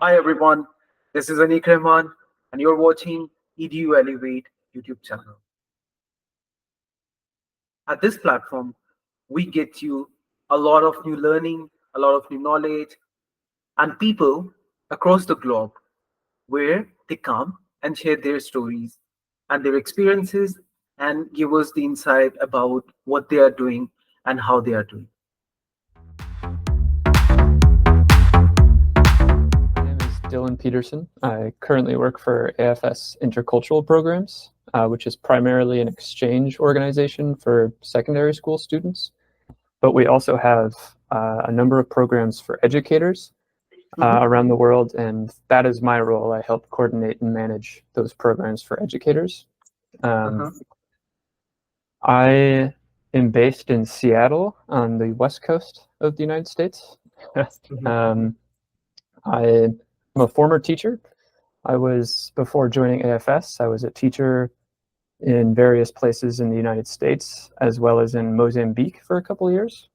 Hi everyone, this is Anik Rahman and you're watching EDU Elevate YouTube channel. At this platform, we get you a lot of new learning, a lot of new knowledge, and people across the globe where they come and share their stories and their experiences and give us the insight about what they are doing and how they are doing. My name is Dylan Peterson. I currently work for AFS Intercultural Programs, which is primarily an exchange organization for secondary school students. But we also have a number of programs for educators around the world, and that is my role. I help coordinate and manage those programs for educators. I am based in Seattle on the west coast of the United States. I'm a former teacher. Before joining AFS, I was a teacher in various places in the United States, as well as in Mozambique for a couple of years.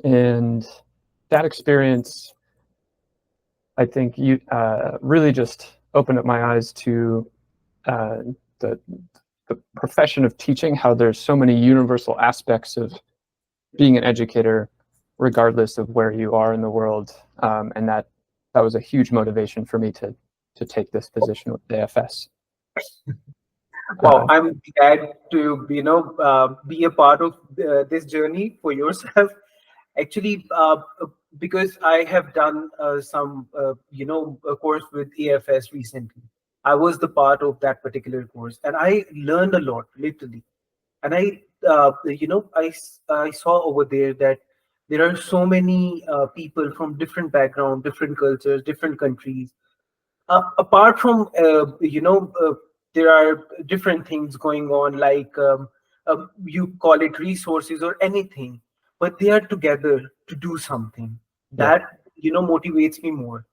And that experience, I think, really just opened up my eyes to the profession of teaching, how there's so many universal aspects of being an educator, regardless of where you are in the world. And that was a huge motivation for me to take this position with AFS. Well, I'm glad to be a part of this journey for yourself. Actually, because I have done some a course with AFS recently. I was the part of that particular course, and I learned a lot, literally. And I saw over there that there are so many people from different backgrounds, different cultures, different countries. Apart from there are different things going on, like you call it resources or anything, but they are together to do something that motivates me more.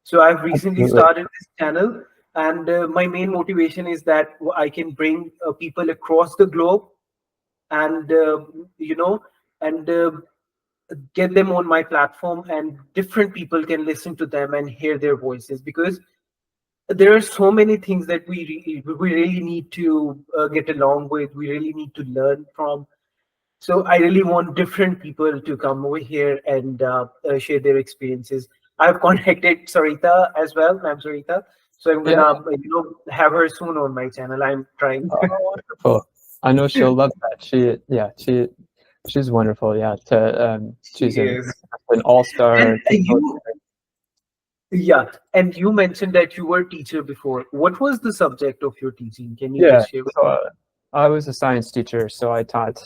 So I've recently started this channel, and my main motivation is that I can bring people across the globe and and get them on my platform, and different people can listen to them and hear their voices, because there are so many things that we really need to get along with, we really need to learn from. So I really want different people to come over here and share their experiences. I've contacted Sarita as well, Ma'am Sarita. So I'm gonna have her soon on my channel. I'm trying. Oh, wonderful. I know she'll love that. She's wonderful. Yeah, she's an all-star. And you mentioned that you were a teacher before. What was the subject of your teaching? Can you just share with me? I was a science teacher, so I taught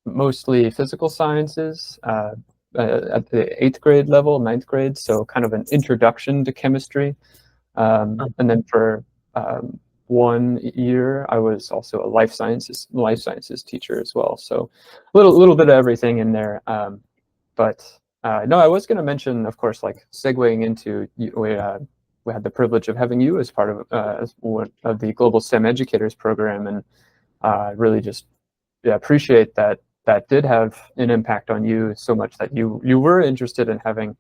mostly physical sciences at the 8th grade level, 9th grade, so kind of an introduction to chemistry. And then for 1 year, I was also a life sciences teacher as well. So a little bit of everything in there. No, I was going to mention, of course, like segueing into, we had the privilege of having you as part of the Global STEM Educators program, and really just appreciate that did have an impact on you so much that you were interested in having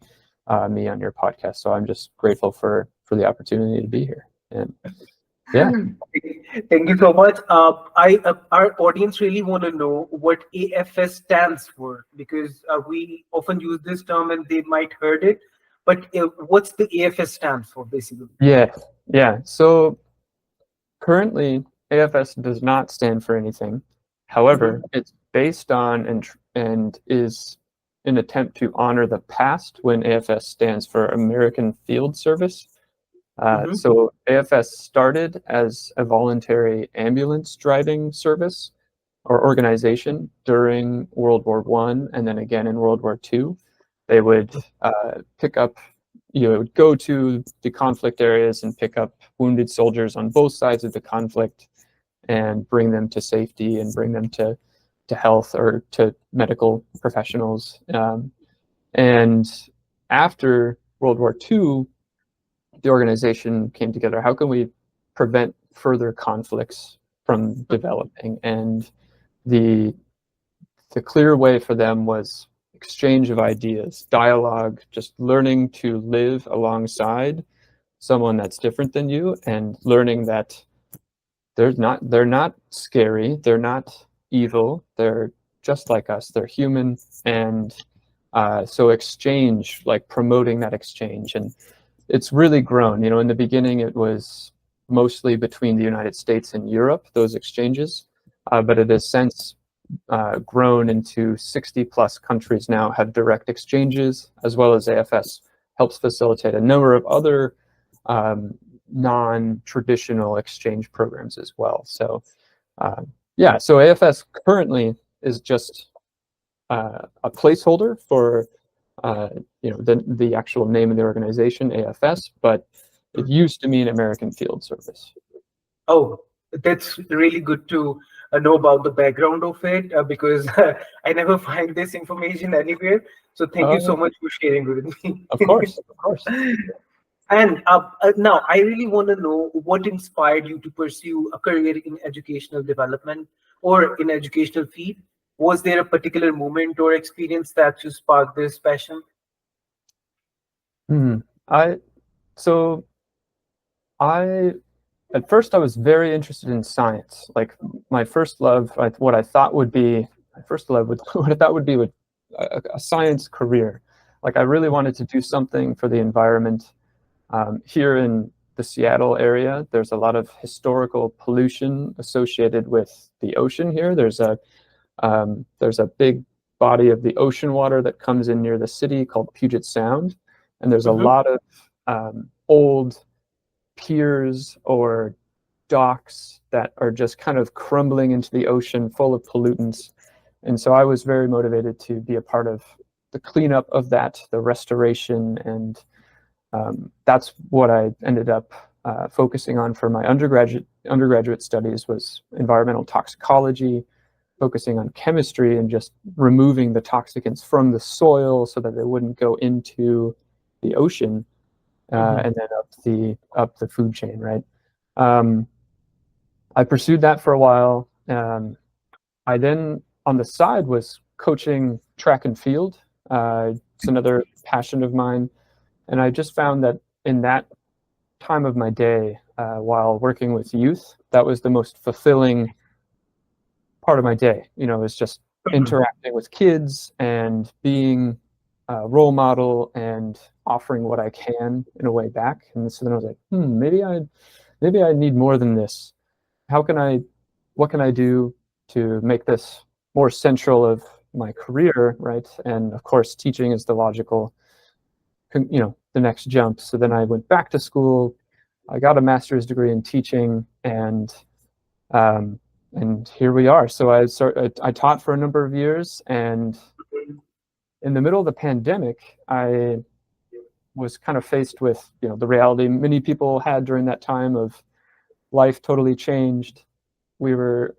me on your podcast. So I'm just grateful for the opportunity to be here. And thank you so much. Our audience really want to know what AFS stands for, because we often use this term and they might heard it, but what's the AFS stands for, basically? Yeah. So currently, AFS does not stand for anything. However, it's based on and is an attempt to honor the past, when AFS stands for American Field Service. So AFS started as a voluntary ambulance driving service or organization during World War I, and then again in World War II. They would pick up, would go to the conflict areas and pick up wounded soldiers on both sides of the conflict and bring them to safety and bring them to health or to medical professionals. And after World War II, the organization came together. How can we prevent further conflicts from developing? And the clear way for them was exchange of ideas, dialogue, just learning to live alongside someone that's different than you, and learning that they're not scary, they're not evil, they're just like us, they're human. And so exchange, like promoting that exchange. And it's really grown. You know, in the beginning, it was mostly between the United States and Europe, those exchanges, but it has since grown into 60 plus countries now have direct exchanges, as well as AFS helps facilitate a number of other non-traditional exchange programs as well. So yeah, so AFS currently is just a placeholder for you know, the actual name of the organization, AFS, but it used to mean American Field Service. Oh, that's really good to know about the background of it, because I never find this information anywhere. So thank you so much for sharing with me. Of course, of course. And now I really want to know what inspired you to pursue a career in educational development or in educational field. Was there a particular moment or experience that you sparked this passion? I at first I was very interested in science. Like my first love, what I thought would be my first love would what I thought would be a science career. Like I really wanted to do something for the environment. Here in the Seattle area, there's a lot of historical pollution associated with the ocean here. There's a big body of the ocean water that comes in near the city called Puget Sound. And there's a lot of old piers or docks that are just kind of crumbling into the ocean full of pollutants. And so I was very motivated to be a part of the cleanup of that, the restoration, and that's what I ended up focusing on for my undergraduate studies was environmental toxicology, focusing on chemistry and just removing the toxicants from the soil so that they wouldn't go into the ocean and then up the food chain, right? I pursued that for a while. I then, on the side, was coaching track and field. It's another passion of mine. And I just found that in that time of my day, while working with youth, that was the most fulfilling part of my day. You know, it's just interacting with kids and being a role model and offering what I can in a way back. And so then I was like, maybe I need more than this. What can I do to make this more central of my career, right? And of course, teaching is the logical, you know, the next jump. So then I went back to school. I got a master's degree in teaching, and here we are. So I taught for a number of years, and in the middle of the pandemic, I was kind of faced with, you know, the reality many people had during that time of life totally changed. We were,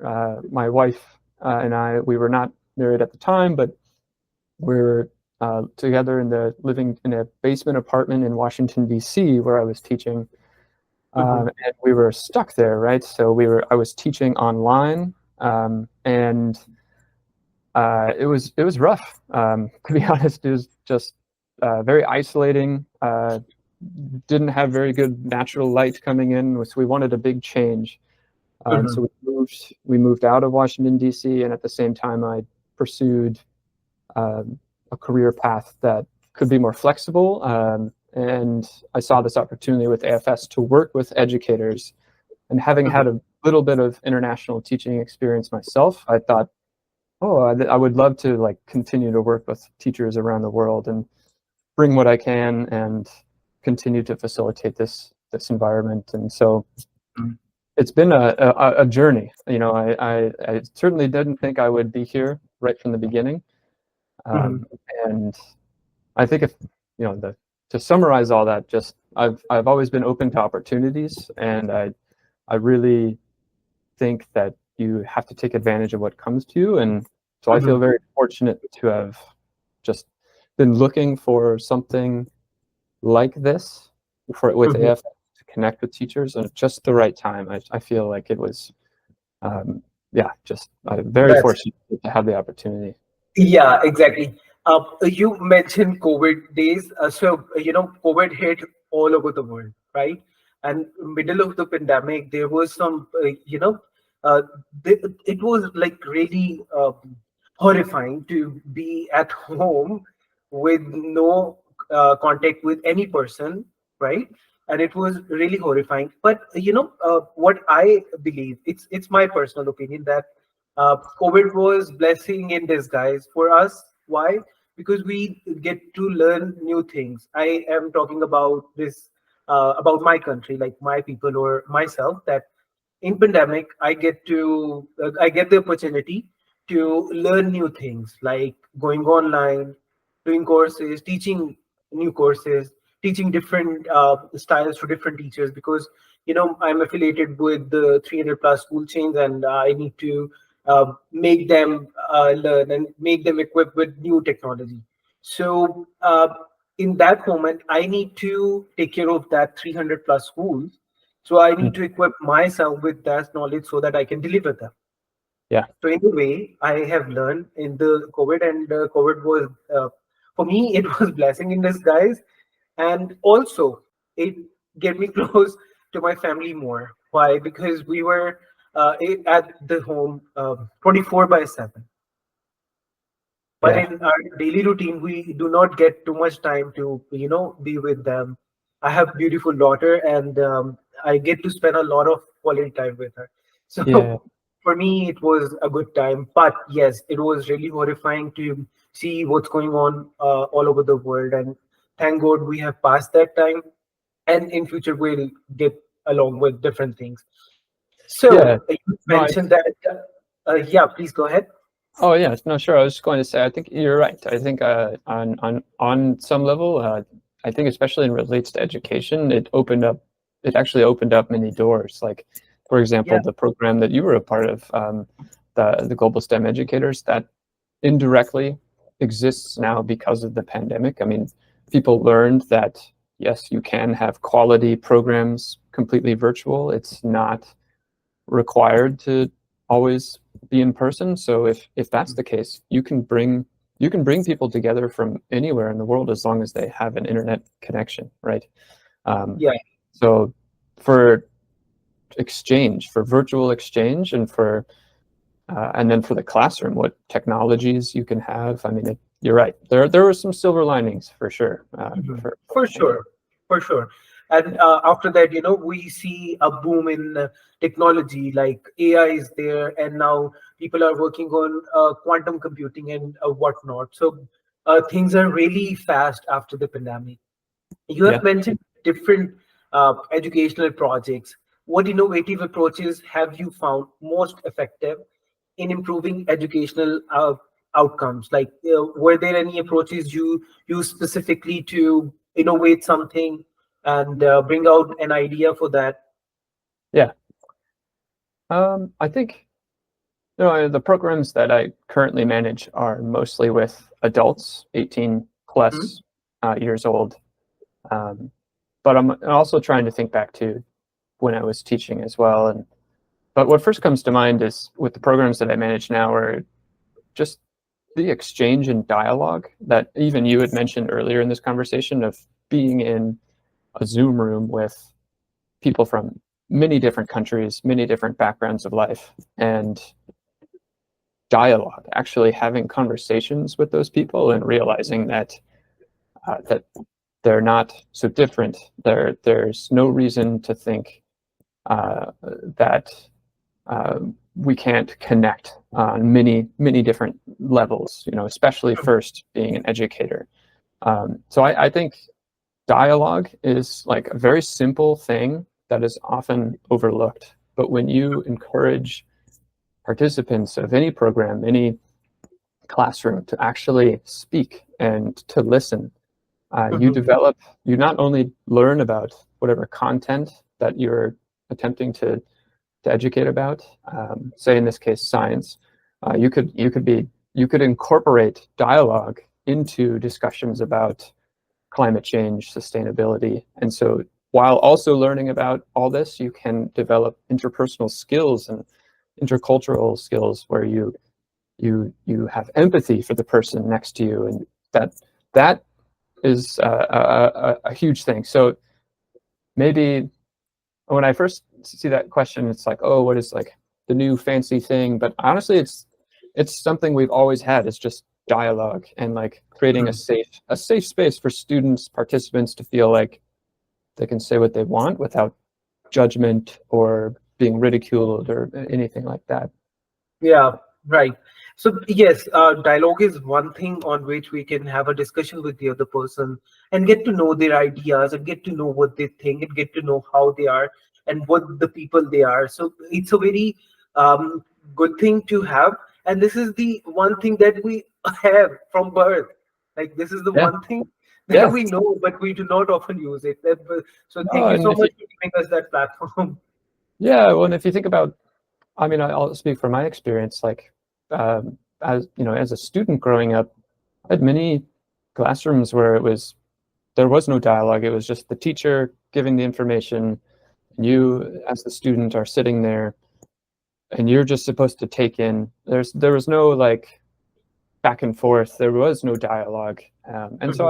my wife and I, we were not married at the time, but we were together living in a basement apartment in Washington, D.C., where I was teaching. And we were stuck there, right? So I was teaching online, and it was rough. To be honest, it was just very isolating. Didn't have very good natural light coming in, so we wanted a big change. So we moved out of Washington, D.C., and at the same time, I pursued a career path that could be more flexible. And I saw this opportunity with AFS to work with educators. And having had a little bit of international teaching experience myself, I thought, I would love to like continue to work with teachers around the world and bring what I can and continue to facilitate this environment. And so it's been a journey. You know, I certainly didn't think I would be here right from the beginning. And I think if, you know, to summarize all that, just I've always been open to opportunities, and I really think that you have to take advantage of what comes to you. And so I feel very fortunate to have just been looking for something like this with AFS to connect with teachers, and at just the right time. I feel like it was, just very fortunate to have the opportunity. Yeah, exactly. You mentioned COVID days. COVID hit all over the world, right? And middle of the pandemic, there was some, uh, it was like really horrifying to be at home with no contact with any person, right? And it was really horrifying. But what I believe, it's my personal opinion that COVID was blessing in disguise for us. Why? Because we get to learn new things. I am talking about this about my country, like my people or myself. That in pandemic, I get the opportunity to learn new things, like going online, doing courses, teaching new courses, teaching different styles to different teachers, because I'm affiliated with the 300 plus school chains, and I need to make them learn and make them equipped with new technology. So in that moment, I need to take care of that 300 plus schools. So I need Mm. to equip myself with that knowledge so that I can deliver them. Yeah, So in a way, I have learned in the COVID, and COVID was for me it was blessing in disguise, and also it get me close to my family more. Why? Because we were at the home 24 by 7. But yeah, in our daily routine, we do not get too much time to, be with them. I have beautiful daughter, and I get to spend a lot of quality time with her. yeah, So for me, it was a good time. But yes, it was really horrifying to see what's going on all over the world. And thank God we have passed that time. And in future, we'll get along with different things. So yeah. you No, I, mentioned that. Yeah, please go ahead. oh yeah, no, sure. I was just going to say, I think you're right. I think on some level, I think especially in relates to education, it actually opened up many doors. Like, for example, Yeah, the program that you were a part of, the Global STEM Educators, that indirectly exists now because of the pandemic. I mean, people learned that yes, you can have quality programs completely virtual. It's not required to always be in person. So if that's the case, you can bring people together from anywhere in the world as long as they have an internet connection, right? Um, yeah. so for exchange, for virtual exchange, and then for the classroom, what technologies you can have. I mean, you're right. There were some silver linings for sure. Mhm. For For the pandemic. sure, for sure. And after that, we see a boom in technology, like AI is there, and now people are working on quantum computing and whatnot. So things are really fast after the pandemic. You Yeah. have mentioned different educational projects. What innovative approaches have you found most effective in improving educational outcomes? Like, were there any approaches you use specifically to innovate something and bring out an idea for that? Yeah. I think the programs that I currently manage are mostly with adults, 18 Mhm. plus years old. Um, but I'm also trying to think back to when I was teaching as well. But what first comes to mind is with the programs that I manage now are just the exchange and dialogue that even you had mentioned earlier in this conversation of being in a Zoom room with people from many different countries, many different backgrounds of life, and dialogue, actually having conversations with those people and realizing that they're not so different. There's no reason to think that we can't connect on many different levels. Especially first being an educator. So I think dialogue is like a very simple thing that is often overlooked. But when you encourage participants of any program, any classroom to actually speak and to listen, Mhm. you not only learn about whatever content that you're attempting to educate about, say in this case science, you could incorporate dialogue into discussions about climate change, sustainability, and so while also learning about all this, you can develop interpersonal skills and intercultural skills where you have empathy for the person next to you, that is a huge thing. So maybe when I first see that question, it's like, oh, what is like the new fancy thing? But honestly, it's something we've always had. It's just dialogue and like creating a safe space for students, participants to feel like they can say what they want without judgment or being ridiculed or anything like that. Yeah, right. So yes, dialogue is one thing on which we can have a discussion with the other person and get to know their ideas and get to know what they think and get to know how they are and what the people they are. So it's a very um, good thing to have. And this is the one thing that we have from birth. Like this is the Yeah, one thing that yeah. we know, but we do not often use it. So thank Oh, you and so if you, much for giving us that platform. yeah, well, and if you think about, I mean, I'll speak from my experience. Like, as you know, as a student growing up, I had many classrooms where there was no dialogue. It was just the teacher giving the information, and you, as the student, are sitting there, and you're just supposed to take in. There was no like back and forth. There was no dialogue, and so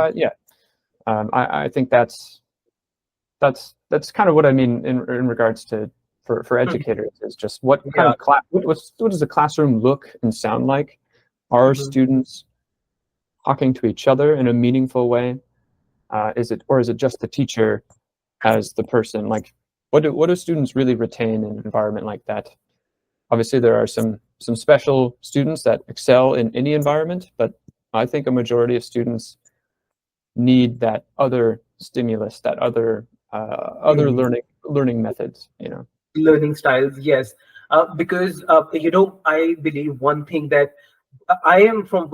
I think that's kind of what I mean in regards to for educators is just what kind Yeah. of class what does a classroom look and sound like? Are Mhm. students talking to each other in a meaningful way? Is it just the teacher as the person? Like, what do students really retain in an environment like that? Obviously, there are some special students that excel in any environment, but I think a majority of students need that other stimulus, that other Mhm. learning methods. Learning styles, yes. Because I believe one thing that I am from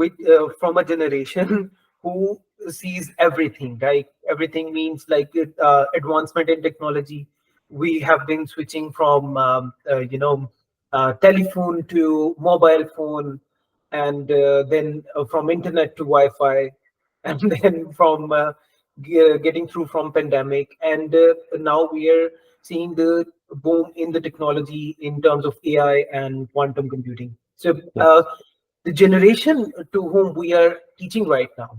a generation who sees everything, right? Everything means like advancement in technology. We have been switching from telephone to mobile phone, and then from internet to Wi-Fi, and then from getting through from pandemic, and now we are seeing the boom in the technology in terms of AI and quantum computing. So Yeah, the generation to whom we are teaching right now,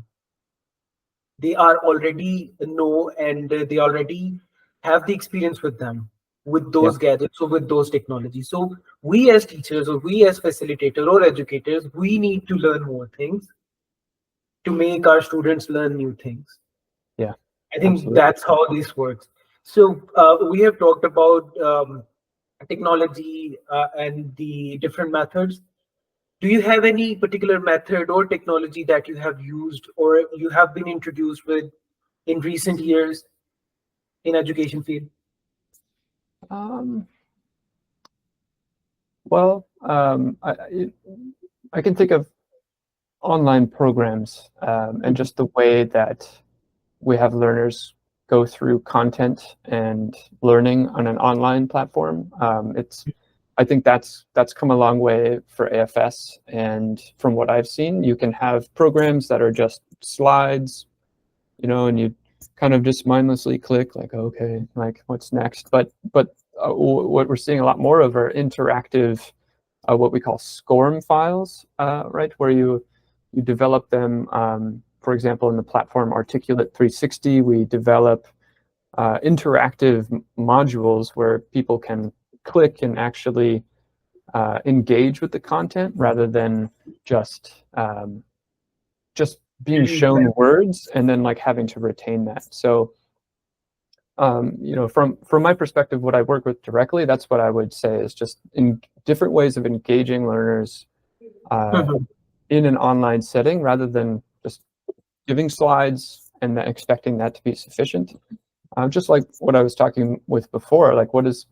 they are already know and they already have the experience with them, with yeah, those gadgets or with those technologies. So we as teachers or we as facilitators or educators, we need to learn more things to make our students learn new things. yeah, I think absolutely. that's how this works. So we have talked about technology and the different methods. Do you have any particular method or technology that you have used or you have been introduced with in recent years in education field? Um, well, I can think of online programs and just the way that we have learners go through content and learning on an online platform. I think that's come a long way for AFS, and from what I've seen, you can have programs that are just slides, and you kind of just mindlessly click like, okay, like what's next? But what we're seeing a lot more of are interactive, what we call SCORM files, right, where you develop them. For example, in the platform Articulate 360, we develop interactive modules where people can click and actually engage with the content rather than just just being Read shown them. words and then like having to retain that. So from my perspective, what I work with directly, that's what I would say is just in different ways of engaging learners uh, Mhm. in an online setting rather than just giving slides and expecting that to be sufficient. Just like what I was talking with before, like what does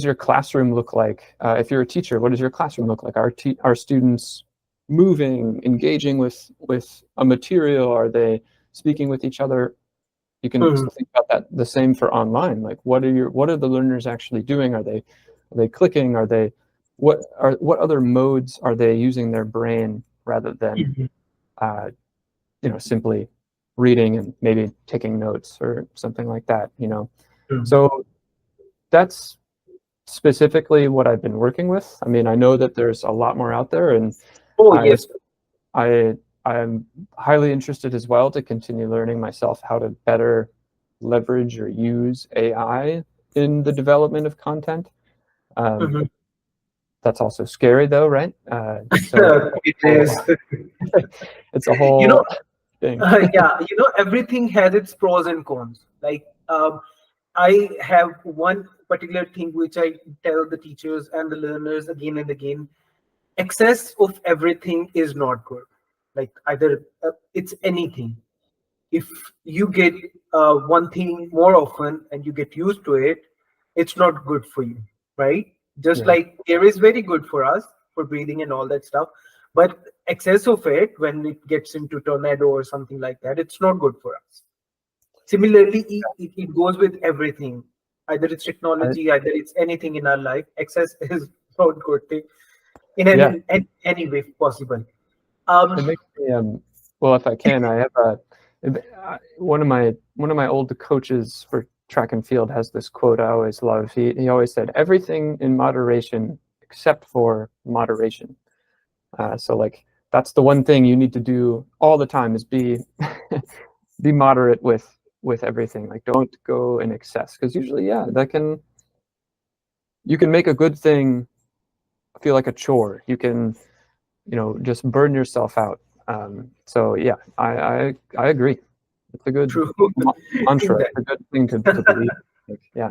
your classroom look like? If you're a teacher, what does your classroom look like? Are students moving, engaging with a material? Are they speaking with each other? You can Mhm. think about that the same for online. Like what are the learners actually doing? Are they clicking? What other modes are they using their brain rather than Mhm. uh, simply reading and maybe taking notes or something like that. Mhm. So that's specifically what I've been working with. I mean, I know that there's a lot more out there, and Oh I yes. I I'm highly interested as well to continue learning myself how to better leverage or use AI in the development of content. Mhm. That's also scary though, right? So It is. it's a You know, whole thing. yeah, everything has its pros and cons. Like, I have one particular thing which I tell the teachers and the learners again and again: excess of everything is not good. Like, either it's anything. If you get one thing more often and you get used to it, it's not good for you, right? Just Yeah, like air is very good for us for breathing and all that stuff, but excess of it, when it gets into tornado or something like that, it's not good for us. Similarly, it goes with everything. Either it's I, technology, either it's anything in our life. Excess is not good thing in yeah. any way possible. Um, It makes me well, if I can, I have one of my old coaches for track and field has this quote I always love. He always said, "Everything in moderation except for moderation." So like that's the one thing you need to do all the time is be be moderate with everything. Like don't go in excess because usually, yeah, you can make a good thing feel like a chore. You can just burn yourself out. So yeah, I agree. It's a good true. In mantra. that. It's a good thing to believe. Like, yeah,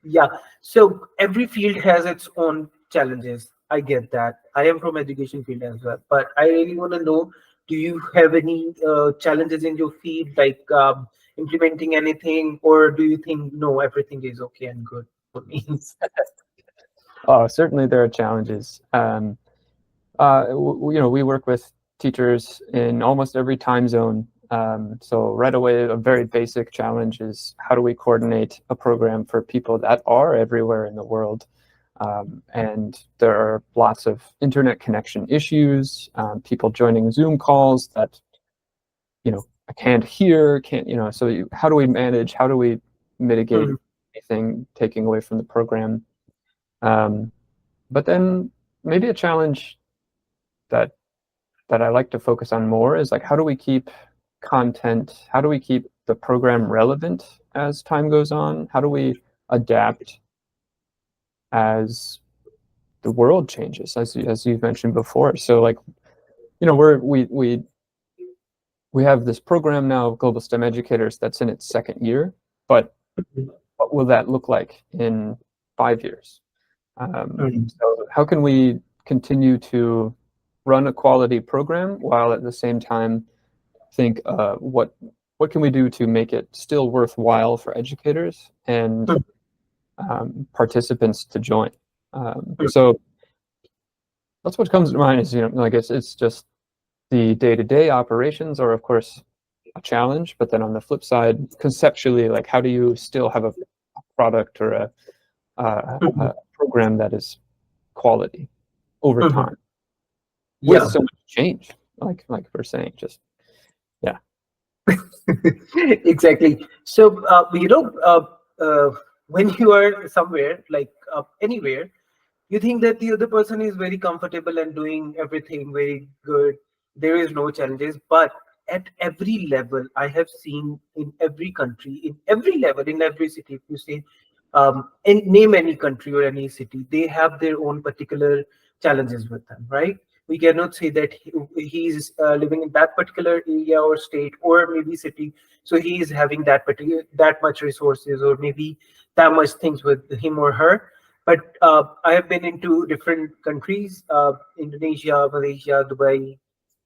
Yeah. So every field has its own challenges. I get that. I am from education field as well, but I really want to know: do you have any challenges in your field, like implementing anything, or do you think no, everything is okay and good for me? oh, certainly there are challenges. We work with teachers in almost every time zone. So right away, a very basic challenge is how do we coordinate a program for people that are everywhere in the world? And there are lots of internet connection issues, people joining Zoom calls that, I can't hear, so how do we manage, how do we mitigate Mhm. anything taking away from the program? Um, but then maybe a challenge that I like to focus on more is like how do we keep how do we keep the program relevant as time goes on? How do we adapt as the world changes, as you've mentioned before? So like, we have this program now of Global STEM Educators that's in its second year, but what will that look like in 5 years? Mhm. So how can we continue to run a quality program while at the same time think what can we do to make it still worthwhile for educators and participants to join? So that's what comes to mind is like it's just the day-to-day operations are of course a challenge, but then on the flip side, conceptually, like how do you still have a product or a program that is quality over Mhm. time with Yeah. so much change, like we're saying, just yeah. Exactly. So, when you are somewhere, like anywhere, you think that the other person is very comfortable and doing everything very good. There is no challenges, but at every level, I have seen in every country, in every level, in every city, if you say, and name any country or any city, they have their own particular challenges with them, right? We cannot say that he's living in that particular area or state or maybe city, so he is having that much resources or maybe that much things with him or her. But I have been into different countries: Indonesia, Malaysia, Dubai,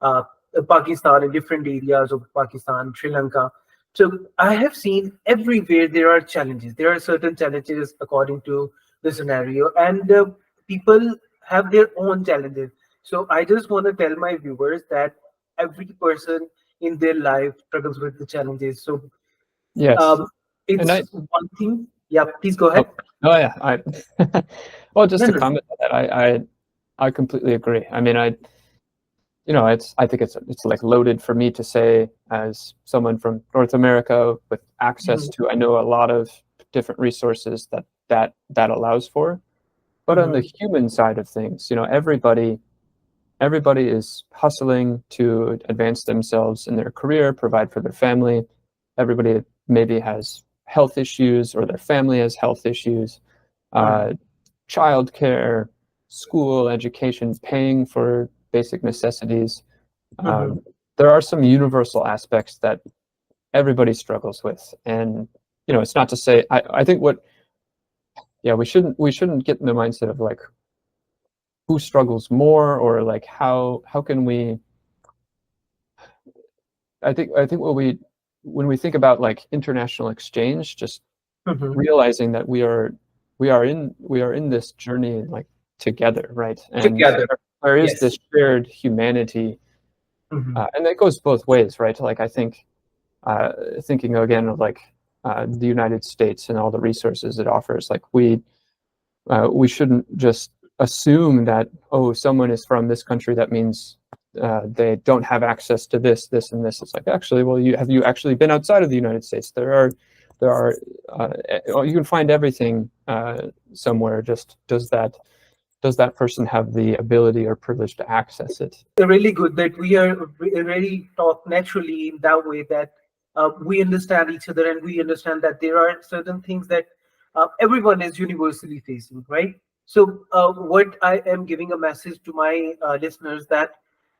uh, Pakistan, in different areas of Pakistan, Sri Lanka. So I have seen everywhere there are challenges. There are certain challenges according to the scenario, and people have their own challenges. So I just want to tell my viewers that every person in their life struggles with the challenges. So Yes, um, and it's one thing. Yeah, please go ahead. oh, oh yeah, well, just No, to no. comment on that, I completely agree. I mean, I think it's like loaded for me to say as someone from North America with access Mhm, to, I know a lot of different resources that allows for. But on the mhm, human side of things, everybody everybody is hustling to advance themselves in their career, provide for their family. Everybody maybe has health issues, or their family has health issues, childcare, school, education, paying for basic necessities. There are some universal aspects that everybody struggles with, and it's not to say I think we shouldn't get in the mindset of like who struggles more, or like how can we. I think when we think about like international exchange, just realizing that we are in this journey like together, right? And Together. there is Yes. this shared humanity, and that goes both ways, right? Like I think thinking again of like the United States and all the resources it offers, like we shouldn't just assume that, oh, someone is from this country, that means they don't have access to this, and this. It's like, actually, well, have you actually been outside of the United States? There are you can find everything somewhere. Just does that person have the ability or privilege to access it? Really good that we are really talk naturally in that way, that we understand each other, and we understand that there are certain things that everyone is universally facing, right? So what I am giving a message to my listeners, that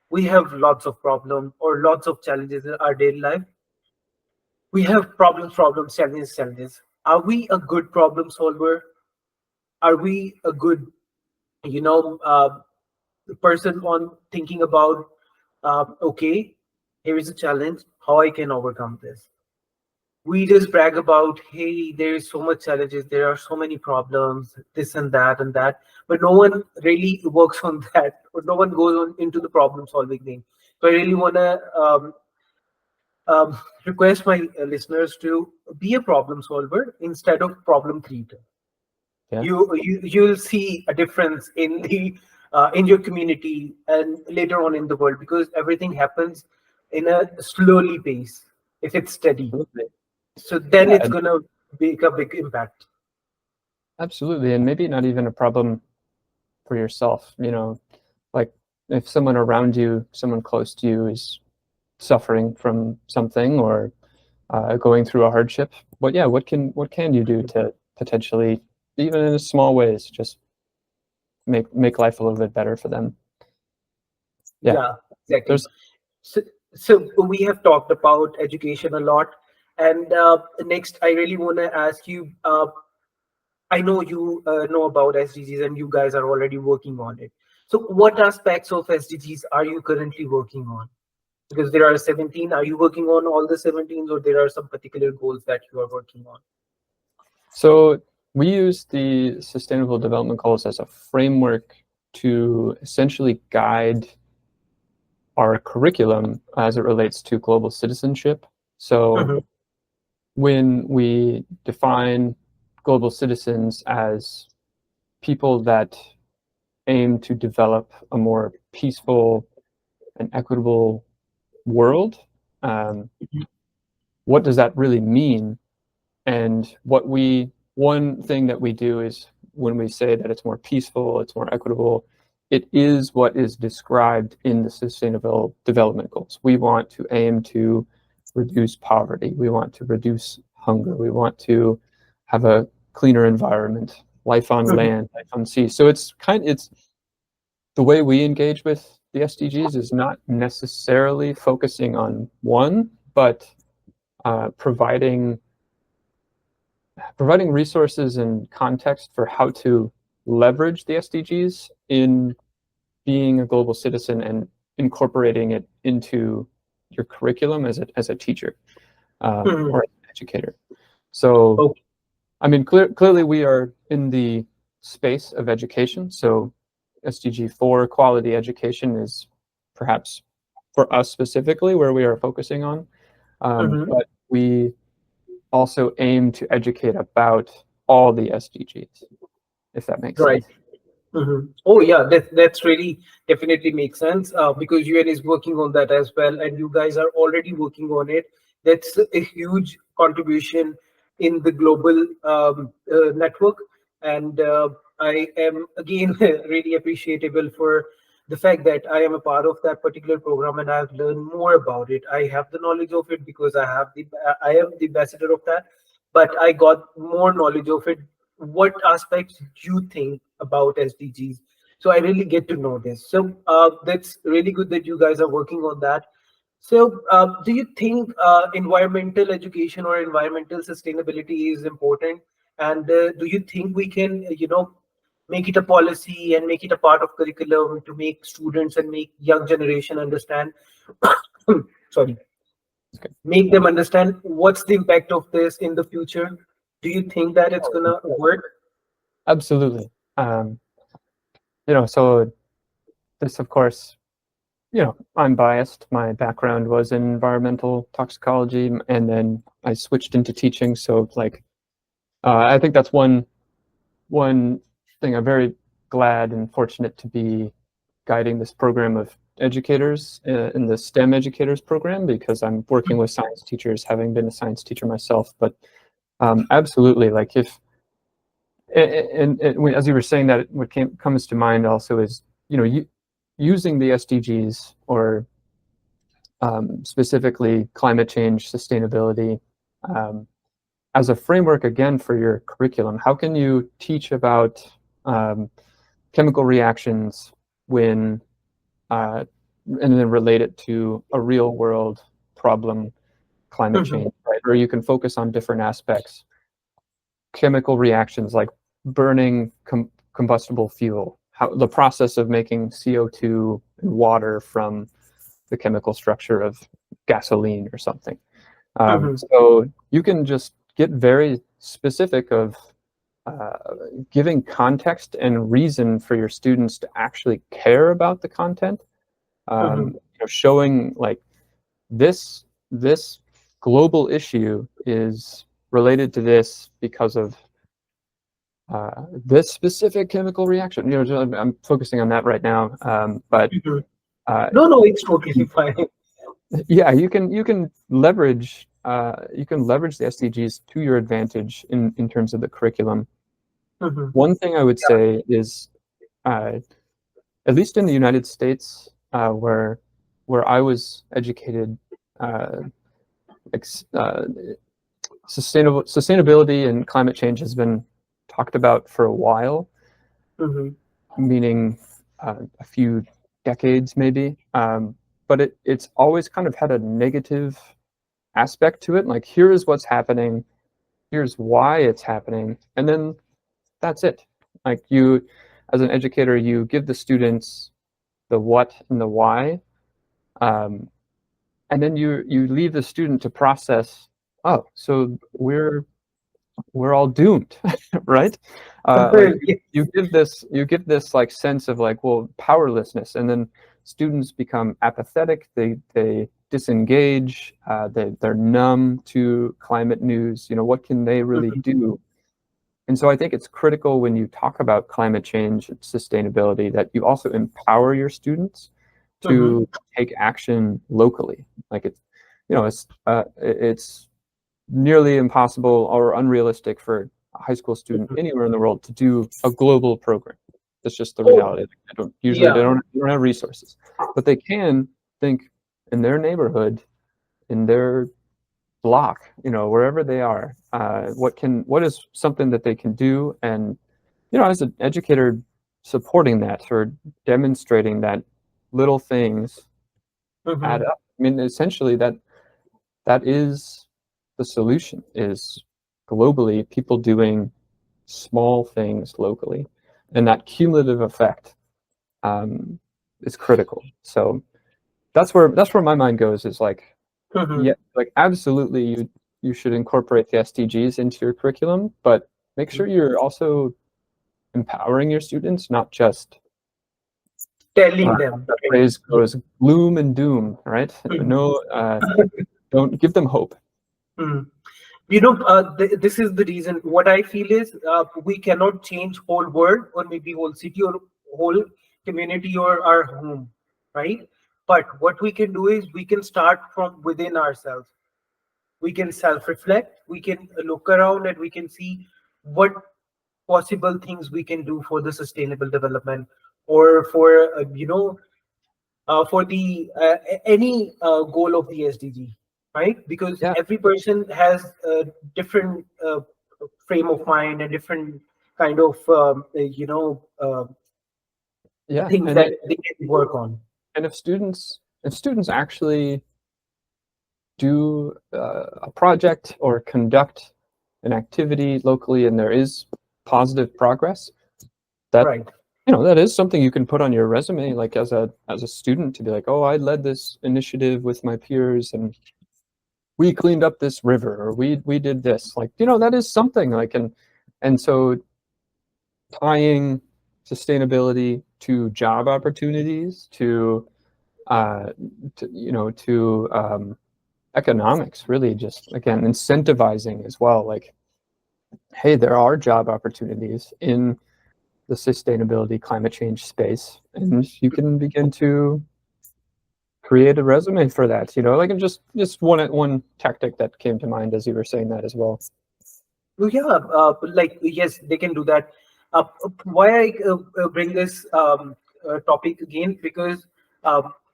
we have lots of problems or lots of challenges in our daily life. We have problems, challenges. Are we a good problem solver? Are we a good, you know, person on thinking about, okay, here is a challenge, how I can overcome this? We just brag about, hey, there is so much challenges, there are so many problems, this and that, but no one really works on that, or no one goes on into the problem solving thing. So I really want to request my listeners to be a problem solver instead of problem creator. Yeah. You'll see a difference in the in your community and later on in the world, because everything happens in a slowly pace if it's steady. So then Yeah, it's gonna make a big impact. absolutely. And maybe not even a problem for yourself, like if someone around you, someone close to you is suffering from something, or going through a hardship. But yeah, what can you do to potentially, even in small ways, just make life a little bit better for them? Yeah, exactly. There's So, so we have talked about education a lot, and next I really want to ask you. I know you know about SDGs, and you guys are already working on it. So, what aspects of SDGs are you currently working on? Because there are 17. Are you working on all the 17s, or there are some particular goals that you are working on? So we use the Sustainable Development Goals as a framework to essentially guide our curriculum as it relates to global citizenship. So when we define global citizens as people that aim to develop a more peaceful and equitable world, what does that really mean? And one thing that we do is, when we say that it's more peaceful, it's more equitable, it is what is described in the Sustainable Development Goals. We want to aim to reduce poverty. We want to reduce hunger. We want to have a cleaner environment, life on land, life on sea. So it's the way we engage with the SDGs is not necessarily focusing on one, but providing resources and context for how to leverage the SDGs in being a global citizen and incorporating it into your curriculum as a teacher or an educator. So, I mean, clearly we are in the space of education. So SDG 4, quality education, is perhaps for us specifically where we are focusing on. But we also aim to educate about all the SDGs, if that makes sense. Oh yeah, that's really definitely makes sense, because UN is working on that as well, and you guys are already working on it. That's a huge contribution in the global network, and I am again really appreciable for the fact that I am a part of that particular program and I've learned more about it. I have the knowledge of it because I am the ambassador of that, but I got more knowledge of it. What aspects you think about SDGs? So I really get to know this. So that's really good that you guys are working on that. So, do you think environmental education or environmental sustainability is important? And do you think we can, make it a policy and make it a part of curriculum to make students and make young generation understand? Sorry, Okay. make them understand what's the impact of this in the future. Do you think that it's gonna work? Absolutely. So this, of course, I'm biased. My background was in environmental toxicology, and then I switched into teaching. So, like, I think that's one thing. I'm very glad and fortunate to be guiding this program of educators in the STEM educators program, because I'm working with science teachers, having been a science teacher myself. But absolutely, like, if as you were saying that, what comes to mind also is, using the SDGs, or specifically climate change, sustainability, as a framework again for your curriculum. How can you teach about chemical reactions when and then relate it to a real world problem, climate Mhm, change, right? Or you can focus on different aspects, chemical reactions like burning combustible fuel, how the process of making CO2 and water from the chemical structure of gasoline or something. mhm, So you can just get very specific of uh, giving context and reason for your students to actually care about the content. mhm, Showing like this global issue is related to this because of this specific chemical reaction. I'm focusing on that right now, but mhm. uh, No, no, it's totally fine. yeah, you can leverage the SDGs to your advantage in terms of the curriculum. Mhm, One thing I would say is, uh, at least in the United States, where I was educated, uh, uh, sustainability and climate change has been talked about for a while, mhm, meaning a few decades maybe. But it's always kind of had a negative aspect to it. Like, here is what's happening, here's why it's happening, and then that's it. Like, you, as an educator, you give the students the what and the why, um, and then you leave the student to process. Oh, so we're all doomed, right? Like, Yeah. you give this like sense of like, well, powerlessness, and then students become apathetic. They disengage. They're numb to climate news. What can they really Mhm, do? And so I think it's critical when you talk about climate change and sustainability that you also empower your students mhm, to take action locally. Like, it's nearly impossible or unrealistic for a high school student mhm. anywhere in the world to do a global program. That's just the Oh, reality. They don't usually yeah. they don't have resources, but they can think in their neighborhood, in their block, wherever they are. What is something that they can do, and as an educator, supporting that or demonstrating that little things add Mhm, up. I mean, essentially, that is the solution, is globally people doing small things locally, and that cumulative effect um, is critical. So that's where my mind goes, is like, yeah, mhm, like, absolutely, you should incorporate the SDGs into your curriculum, but make mhm. sure you're also empowering your students, not just, Telling them, the right? phrase goes, gloom and doom, right? Mhm, No, don't give them hope. mhm. This is the reason. What I feel is we cannot change whole world or maybe whole city or whole community or our home, right? But what we can do is we can start from within ourselves. We can self-reflect. We can look around and we can see what possible things we can do for the sustainable development. or for for the any goal of the SDG, right? Because Yeah, every person has a different frame of mind and different kind of yeah, things that they can work on. and if students actually do a project or conduct an activity locally and there is positive progress, that Right. that is something you can put on your resume, like as a student, to be like, oh, I led this initiative with my peers and we cleaned up this river, or we did this, like, that is something, like, and so tying sustainability to job opportunities, uh to economics, really, just again incentivizing as well, like, hey, there are job opportunities in the sustainability climate change space, and you can begin to create a resume for that, like, and just one tactic that came to mind as you were saying that as well. Well, yeah, like yes, they can do that. Why I bring this topic again, because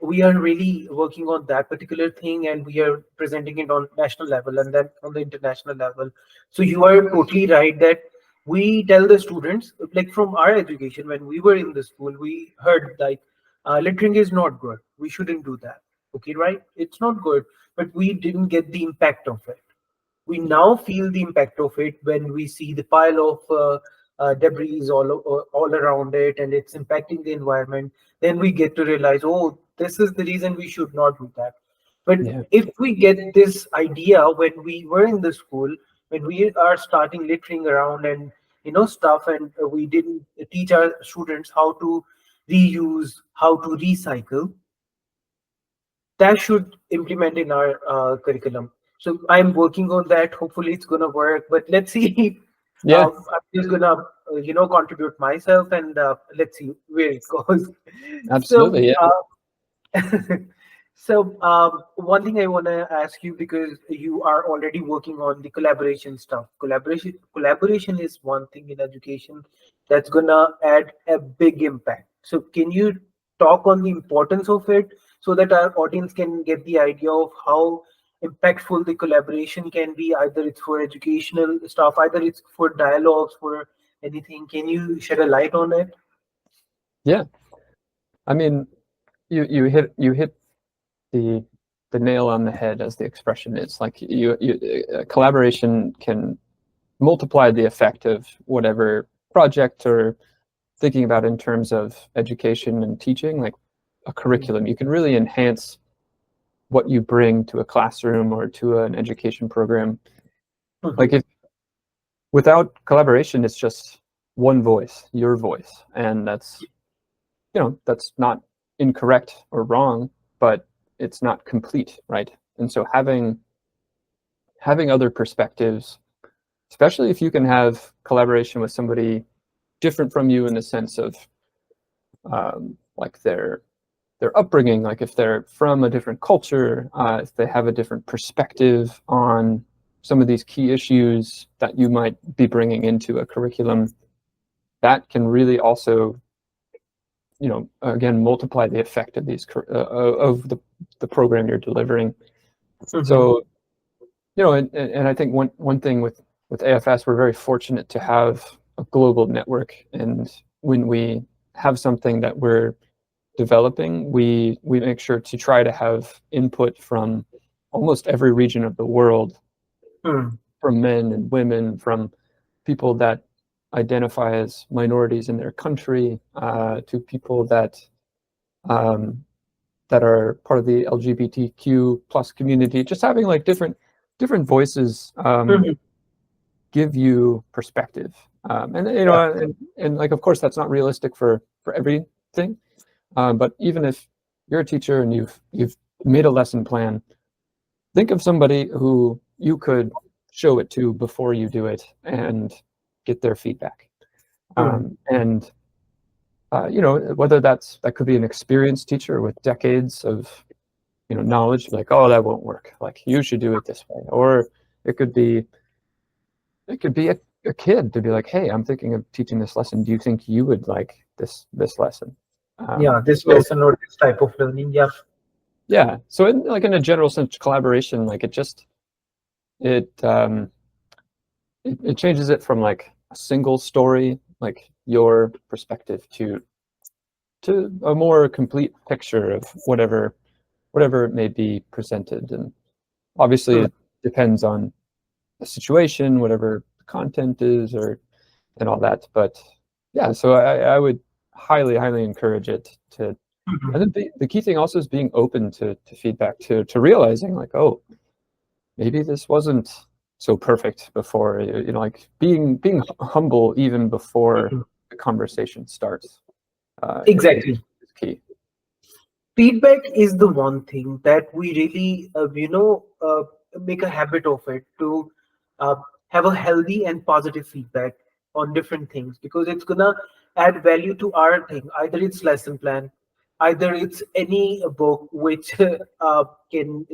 we are really working on that particular thing, and we are presenting it on national level and then on the international level. So you are totally right that we tell the students, like from our education when we were in the school, we heard like littering is not good. We shouldn't do that. Okay, right? It's not good, but we didn't get the impact of it. We now feel the impact of it when we see the pile of debris all around it, and it's impacting the environment. Then we get to realize, oh, this is the reason we should not do that. But Yeah, if we get this idea when we were in the school, when we are starting littering around and stuff, and we didn't teach our students how to reuse, how to recycle, that should implement in our curriculum. So I'm working on that. Hopefully, it's gonna work. But let's see. yeah, I'm just gonna, contribute myself, and let's see where it goes. So, absolutely, yeah, so one thing I want to ask you, because you are already working on the collaboration stuff. Collaboration is one thing in education that's gonna add a big impact. So can you talk on the importance of it so that our audience can get the idea of how impactful the collaboration can be? Either it's for educational stuff, either it's for dialogues, for anything. Can you shed a light on it? yeah. I mean, you hit the nail on the head, as the expression is. Like, collaboration can multiply the effect of whatever project or thinking about in terms of education and teaching, like a curriculum. You can really enhance what you bring to a classroom or to an education program. Like, Mhm. if without collaboration, it's just one voice, your voice, and that's not incorrect or wrong, but it's not complete, right? And so having other perspectives, especially if you can have collaboration with somebody different from you in the sense of like their upbringing, like if they're from a different culture, if they have a different perspective on some of these key issues that you might be bringing into a curriculum, that can really also, again, multiply the effect of of the program you're delivering. Mhm. So, and I think one thing with AFS, we're very fortunate to have a global network, and when we have something that we're developing, we make sure to try to have input from almost every region of the world, Mm. from men and women, from people that identify as minorities in their country, to people um, that are part of the LGBTQ plus community. Just having like different voices Mhm. give you perspective, and Yeah. and like, of course, that's not realistic for everything. But even if you're a teacher and you've made a lesson plan, think of somebody who you could show it to before you do it and get their feedback. Mm. And whether that could be an experienced teacher with decades of knowledge, like, oh, that won't work. Like, you should do it this way. Or it could be a kid to be like, hey, I'm thinking of teaching this lesson. Do you think you would like this lesson. This So lesson or this type of learning. yeah, so in a general sense, collaboration, like it changes it from like a single story, like your perspective, to a more complete picture of whatever it may be presented. And obviously it depends on the situation, whatever the content is, and all that. But yeah, so I would highly encourage it to. I think the key thing also is being open to feedback, to realizing like, oh, maybe this wasn't so perfect before, like being humble even before the conversation starts. Exactly. Is key. Feedback is the one thing that we really make a habit of it, to uh, have a healthy and positive feedback on different things, because it's gonna add value to our thing. Either it's lesson plan, either it's any book which can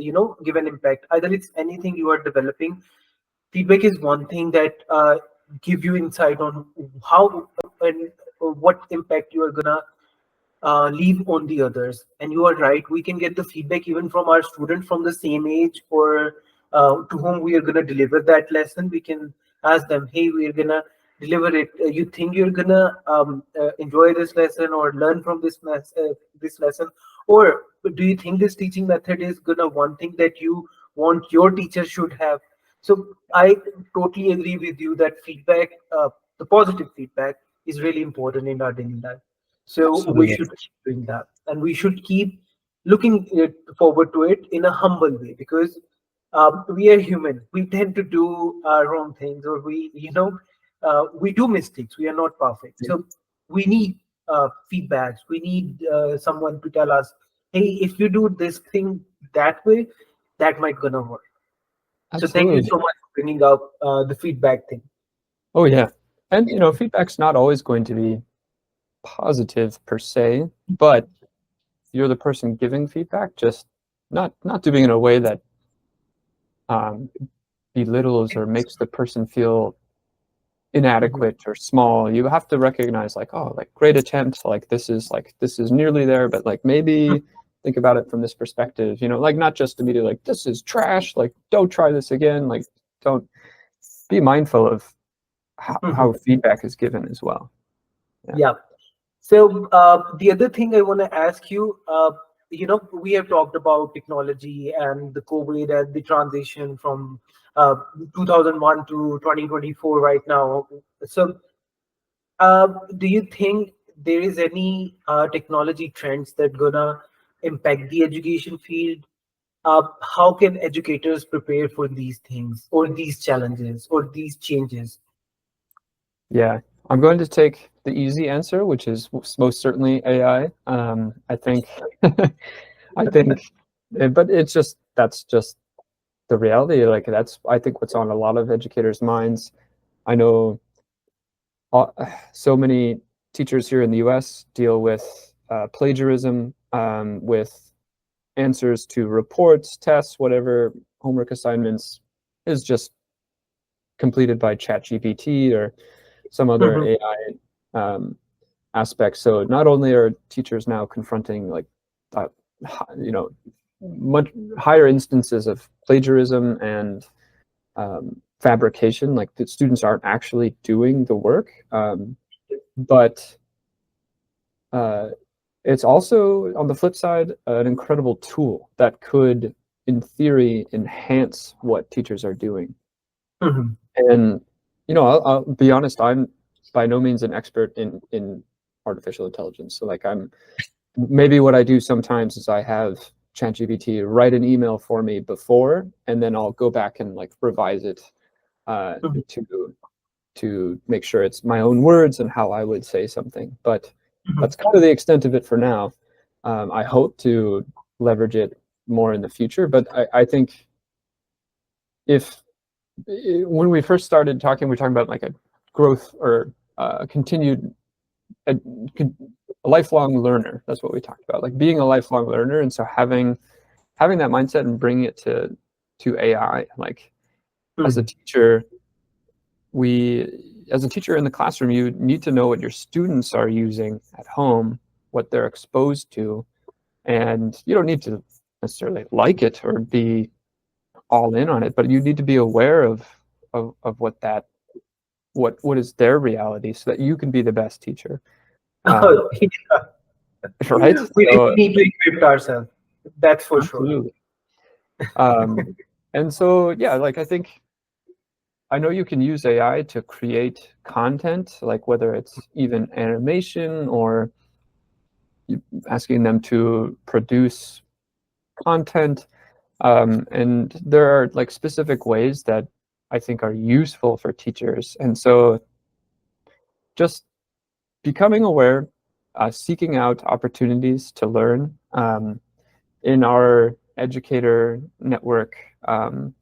give an impact, either it's anything you are developing. Feedback is one thing that give you insight on how and what impact you are gonna leave on the others. And you are right, we can get the feedback even from our student from the same age, or to whom we are going to deliver that lesson. We can ask them, hey, we're going to deliver it. You think you're going to enjoy this lesson or learn from this lesson? Or do you think this teaching method is going to one thing that you want your teacher should have? So I totally agree with you that feedback, the positive feedback, is really important in our daily life. So we Absolutely. should keep doing that, and we should keep looking forward to it in a humble way, because we are human. We tend to do wrong things, or we do mistakes. We are not perfect, so we need feedbacks. We need someone to tell us, "Hey, if you do this thing that way, that might gonna work." So thank you Absolutely. so much for bringing up the feedback thing. Oh yeah, and feedback's not always going to be positive per se, but you're the person giving feedback, just not doing it in a way that belittles or makes the person feel inadequate or small. You have to recognize like, oh, like great attempt, like this is nearly there, but like maybe think about it from this perspective, like not just immediately like this is trash, like don't try this again, like don't, be mindful of how feedback is given as well. Yeah. So the other thing I want to ask you, we have talked about technology and the COVID and the transition from 2001 to 2024 right now. So do you think there is any technology trends that gonna impact the education field? How can educators prepare for these things, or these challenges, or these changes? Yeah, I'm going to take the easy answer, which is most certainly AI. I think, I think, but that's just the reality. Like that's, I think, what's on a lot of educators' minds. I know so many teachers here in the U.S. deal with plagiarism, with answers to reports, tests, whatever homework assignments is just completed by ChatGPT or some other Mhm. AI aspect. So not only are teachers now confronting like, uh, much higher instances of plagiarism and fabrication, like the students aren't actually doing the work, but it's also, on the flip side, an incredible tool that could, in theory, enhance what teachers are doing. Mhm. And I'll be honest, I'm by no means an expert in artificial intelligence. So like maybe what I do sometimes is I have ChatGPT write an email for me before, and then I'll go back and like revise it Mhm. to make sure it's my own words and how I would say something. But Mhm. that's kind of the extent of it for now. I hope to leverage it more in the future, but I think if when we first started talking, we were talking about like a growth or a continued a, a lifelong learner. That's what we talked about, like being a lifelong learner, and so having that mindset and bringing it to AI. Like as a Mhm. teacher, we as a teacher in the classroom, you need to know what your students are using at home, what they're exposed to, and you don't need to necessarily like it or be all in on it, but you need to be aware of what that what is their reality so that you can be the best teacher. Right? We really So need to equip ourselves. That's for sure. absolutely. And so yeah, like I know you can use AI to create content, like whether it's even animation or asking them to produce content. And there are like specific ways that I think are useful for teachers. And so just becoming aware, seeking out opportunities to learn. In our educator network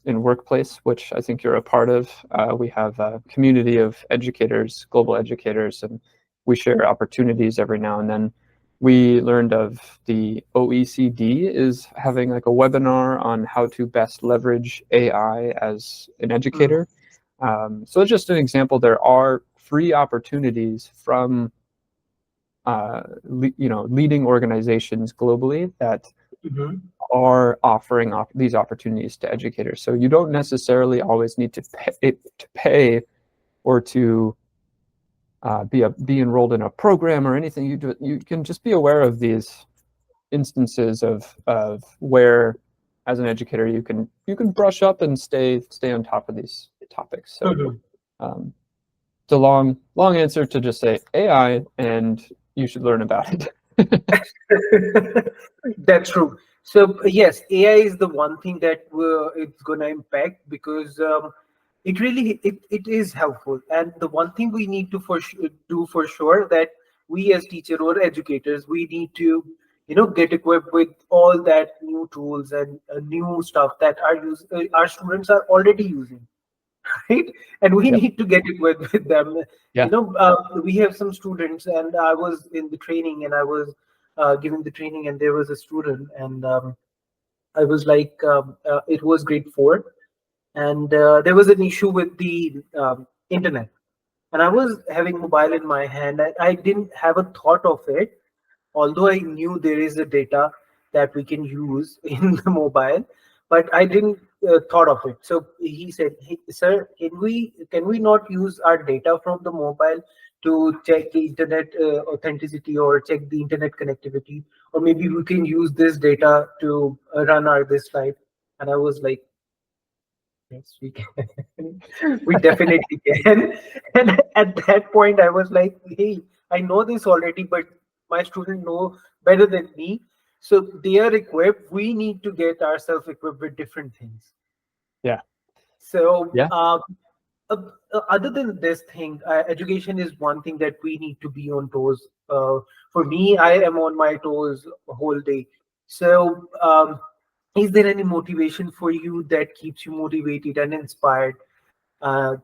in Workplace, which I think you're a part of, we have a community of educators, global educators, and we share opportunities every now and then. We learned of the OECD is having like a webinar on how to best leverage AI as an educator. So it's just an example. There are free opportunities from leading organizations globally that are offering these opportunities to educators. So you don't necessarily always need to pay or to be enrolled in a program or anything. You can just be aware of these instances of where, as an educator, you can brush up and stay on top of these topics. So it's a long answer to just say AI, and you should learn about it. That's true. So yes, AI is the one thing that it's gonna impact, because it is helpful. And the one thing we need to do for sure, that we as teacher or educators, we need to get equipped with all that new tools and new stuff that our students are already using. Right? And we Yep. need to get equipped with them. Yeah. We have some students, and I was in the training, and I was giving the training, and there was a student, and I was like, it was grade 4, and there was an issue with the internet, and I was having mobile in my hand. I didn't have a thought of it, although I knew there is a data that we can use in the mobile, but I didn't thought of it. So he said, "Hey, sir, can we not use our data from the mobile to check the internet authenticity, or check the internet connectivity, or maybe we can use this data to run our this slide?" And I was like, "Yes, we can. We definitely can." And at that point, I was like, "Hey, I know this already, but my students know better than me. So they are equipped. We need to get ourselves equipped with different things." Yeah. So Yeah. other than this thing, education is one thing that we need to be on toes. For me, I am on my toes the whole day. So is there any motivation for you that keeps you motivated and inspired? Uh,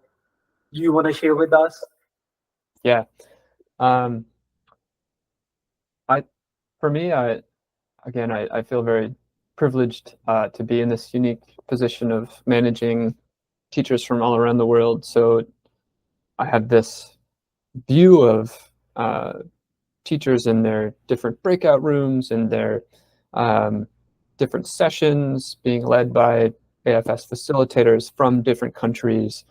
do you want to share with us? Yeah. Um, for me, I feel very privileged to be in this unique position of managing teachers from all around the world. So I have this view of teachers in their different breakout rooms and their different sessions being led by AFS facilitators from different countries.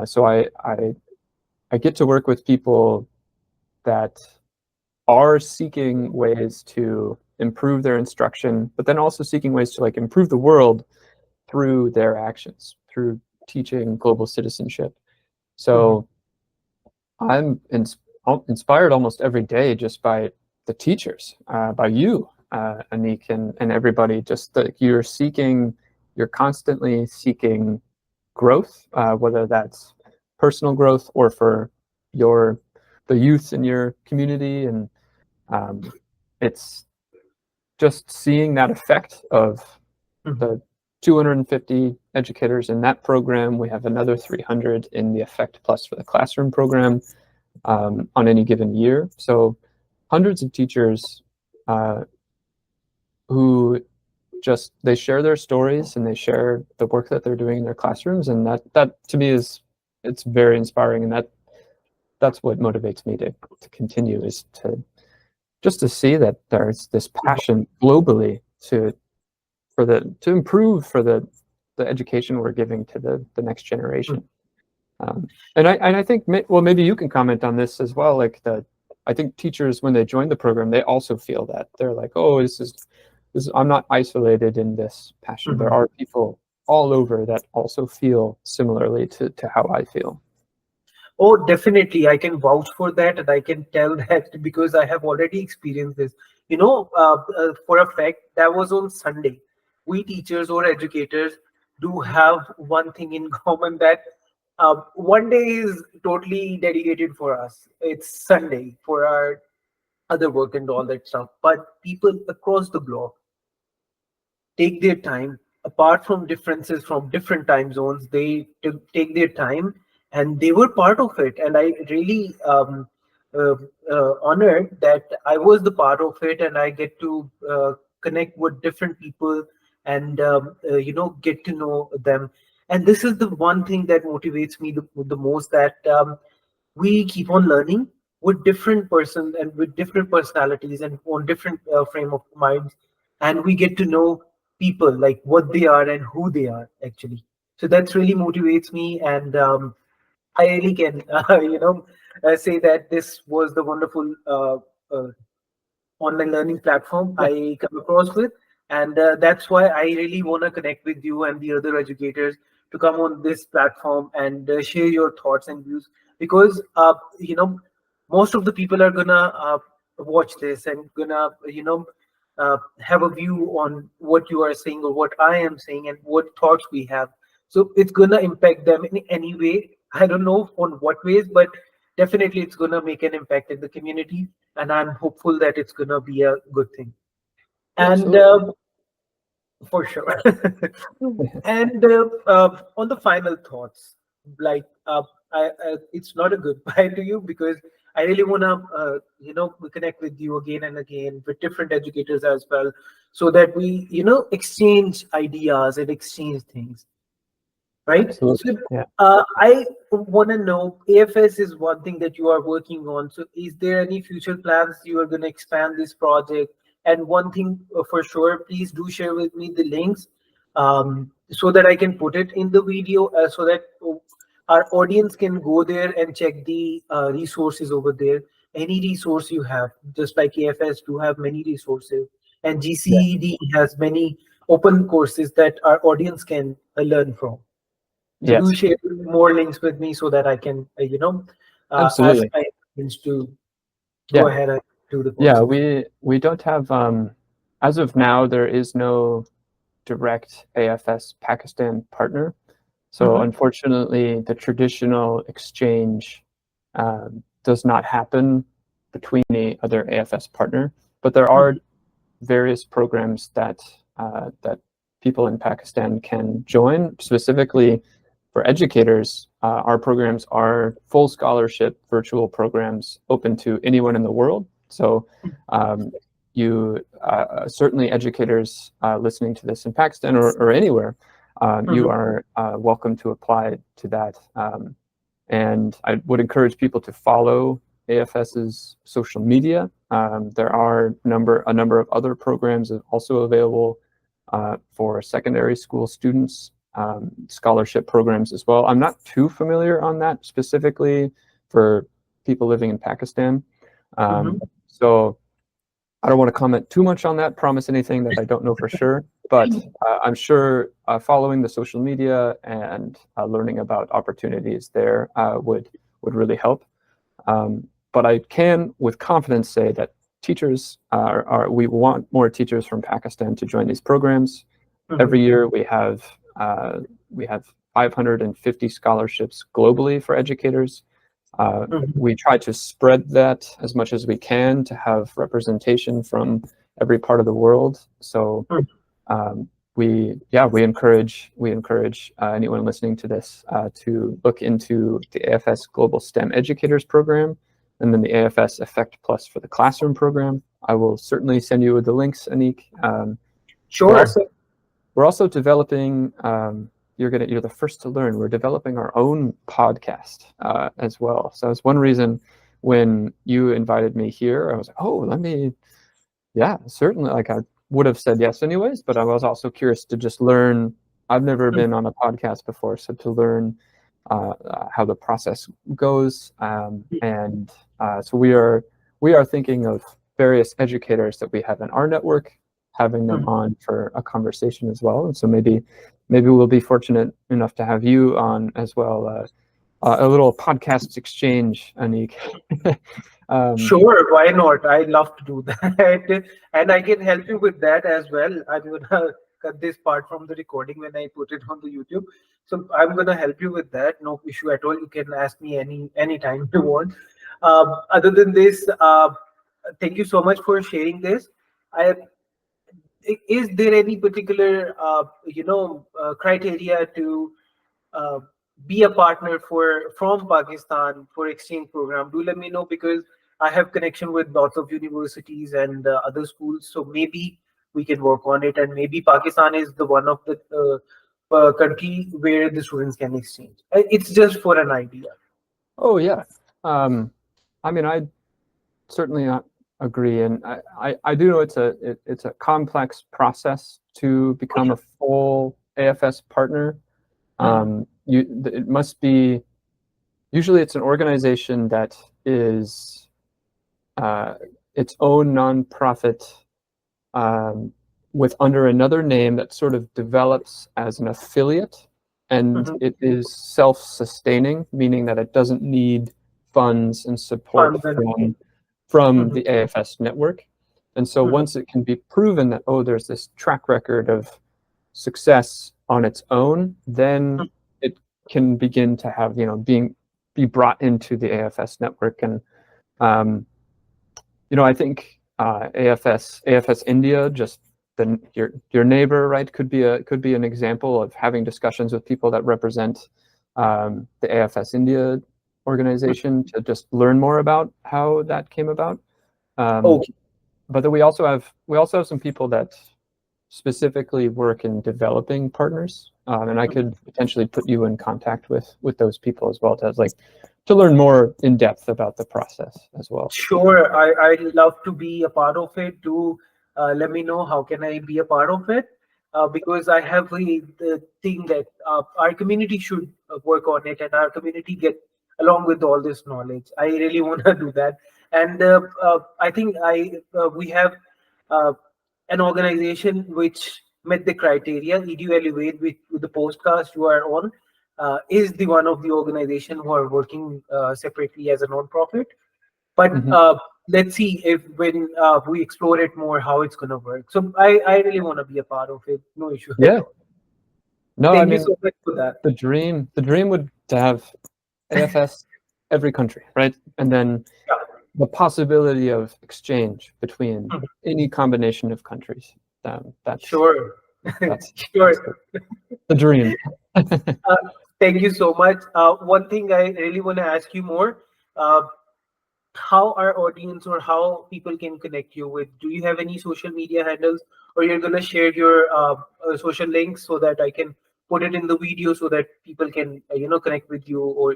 So I get to work with people that are seeking ways to improve their instruction, but then also seeking ways to like improve the world through their actions, through teaching global citizenship. So I'm inspired almost every day just by the teachers, by you, Anik, and everybody. Just that you're constantly seeking growth, whether that's personal growth or for the youth in your community. And it's just seeing that effect of the 250 educators in that program. We have another 300 in the Effect Plus for the classroom program on any given year. So hundreds of teachers who just they share their stories and they share the work that they're doing in their classrooms, and that to me it's very inspiring, and that that's what motivates me to continue, is to just to see that there's this passion globally to improve for the education we're giving to the next generation. And I think, well, maybe you can comment on this as well. Like I think teachers, when they join the program, they also feel that they're like, oh, this is I'm not isolated in this passion. There are people all over that also feel similarly to how I feel. Oh, definitely. I can vouch for that, and I can tell that because I have already experienced this. For a fact, that was on Sunday. We teachers or educators do have one thing in common, that one day is totally dedicated for us. It's Sunday for our other work and all that stuff. But people across the globe take their time, apart from differences from different time zones. They take their time, and they were part of it, and I really uh, honored that I was the part of it, and I get to connect with different people, and get to know them. And this is the one thing that motivates me the most, that we keep on learning with different persons and with different personalities and on different frame of minds, and we get to know people, like what they are and who they are actually. So that's really motivates me, and I really can say that this was the wonderful online learning platform Yeah. I come across with. And that's why I really want to connect with you and the other educators to come on this platform and share your thoughts and views, because most of the people are gonna watch this and gonna have a view on what you are saying or what I am saying and what thoughts we have. So it's gonna impact them in any way. I don't know on what ways, but definitely it's gonna make an impact in the community, and I'm hopeful that it's gonna be a good thing. And Absolutely. for sure. And on the final thoughts, like it's not a goodbye to you, because I really wanna connect with you again and again with different educators as well, so that we exchange ideas and exchange things. Right? Absolutely. So Yeah. I want to know, AFS is one thing that you are working on. So is there any future plans you are going to expand this project? And one thing for sure, please do share with me the links, so that I can put it in the video, so that our audience can go there and check the resources over there. Any resource you have, just like AFS do have many resources, and Yeah. GCED has many open courses that our audience can learn from. So do Yes. share more links with me so that I can, ask Absolutely. my audience to go Yeah. ahead and do the Yeah. courses. We don't have as of now, there is no direct AFS Pakistan partner. So Mm-hmm, unfortunately, the traditional exchange does not happen between the other AFS partner, but there are various programs that people in Pakistan can join. Specifically for educators, our programs are full scholarship virtual programs open to anyone in the world. So you certainly educators listening to this in Pakistan or anywhere, you mm-hmm, are welcome to apply to that. And I would encourage people to follow AFS's social media. There are a number of other programs also available for secondary school students, scholarship programs as well. I'm not too familiar on that specifically for people living in Pakistan. mm-hmm. So I don't want to comment too much on that, promise anything that I don't know for sure, but I'm sure following the social media and learning about opportunities there would really help. But I can with confidence say that teachers we want more teachers from Pakistan to join these programs. Mm-hmm. Every year we have 550 scholarships globally for educators. Mm-hmm. We try to spread that as much as we can to have representation from every part of the world. So we encourage anyone listening to this to look into the AFS Global STEM Educators program, and then the AFS Effect Plus for the classroom program. I will certainly send you the links, Anik. We're Sure. also we're also developing you're the first to learn. We're developing our own podcast as well. So it's one reason when you invited me here, I was like, oh, yeah, certainly. Like I would have said yes anyways, but I was also curious to just learn. I've never been on a podcast before, so to learn how the process goes. So we are thinking of various educators that we have in our network, having them on for a conversation as well. And so maybe we'll be fortunate enough to have you on as well. A little podcast exchange, Anik. Sure, why not? I love to do that. And I can help you with that as well. I'm gonna cut this part from the recording when I put it on the YouTube. So I'm gonna help you with that. No issue at all. You can ask me any time you want. Other than this, thank you so much for sharing this. I Is there any particular criteria to uh, be a partner from Pakistan for exchange program? Do let me know, because I have connection with lots of universities and other schools, so maybe we can work on it, and maybe Pakistan is the one of the country where the students can exchange. It's just for an idea. Oh yeah. I mean, I certainly agree, and I do know it's a complex process to become a full AFS partner. It must be, usually it's an organization that is its own nonprofit with under another name that sort of develops as an affiliate, and it is self-sustaining, meaning that it doesn't need funds and support from the AFS network. And so once it can be proven that, oh, there's this track record of success on its own, then it can begin to have, be brought into the AFS network. And, I think AFS India, just your neighbor, right, could be an example of having discussions with people that represent the AFS India organization to just learn more about how that came about. But then we also have some people that specifically work in developing partners, and I could potentially put you in contact with those people as well to learn more in depth about the process as well. Sure, I'd love to be a part of it. Do let me know how can I be a part of it, because I have the thing that our community should work on it, and our community get along with all this knowledge. I really want to do that, and I think we have an organization which met the criteria. Edu Elevate, with the podcast you are on, is the one of the organization who are working separately as a non-profit. But let's see if when we explore it more, how it's going to work. So I really want to be a part of it. No issue. Yeah. No, Thank you so much for that. The dream would to have AFS every country, right? And then the possibility of exchange between any combination of countries. That's sure. That's Sure. the dream. Thank you so much. One thing I really want to ask you more, how our audience or how people can connect you with, do you have any social media handles, or you're going to share your social links so that I can put it in the video so that people can connect with you, or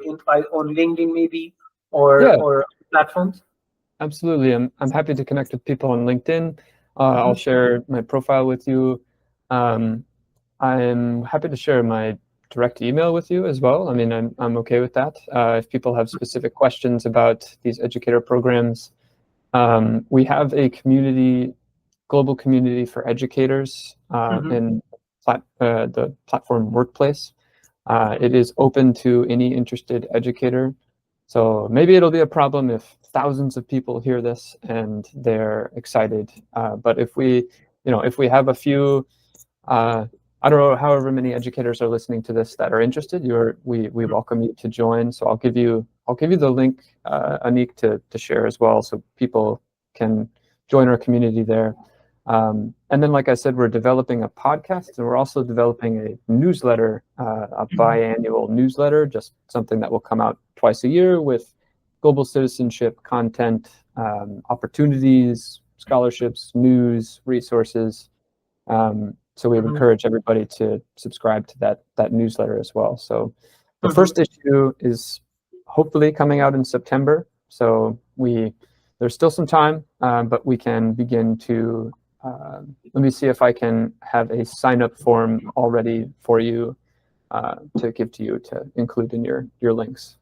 on LinkedIn maybe, or platforms? Absolutely. I'm happy to connect with people on LinkedIn. I'll share my profile with you. I'm happy to share my direct email with you as well. I mean, I'm okay with that. If people have specific questions about these educator programs, we have a global community for educators in the platform Workplace. It is open to any interested educator. So maybe it'll be a problem if thousands of people hear this and they're excited. But if we have a few, I don't know, however many educators are listening to this that are interested, we welcome you to join. So I'll give you the link, Anik, to share as well, so people can join our community there. And then, like I said, we're developing a podcast, and we're also developing a newsletter, a biannual newsletter, just something that will come out twice a year with global citizenship content, opportunities, scholarships, news, resources. So we would Mhm. encourage everybody to subscribe to that newsletter as well. So the Mhm. first issue is hopefully coming out in September. So there's still some time, but we can begin to, let me see if I can have a sign-up form already for you to give to you to include in your links.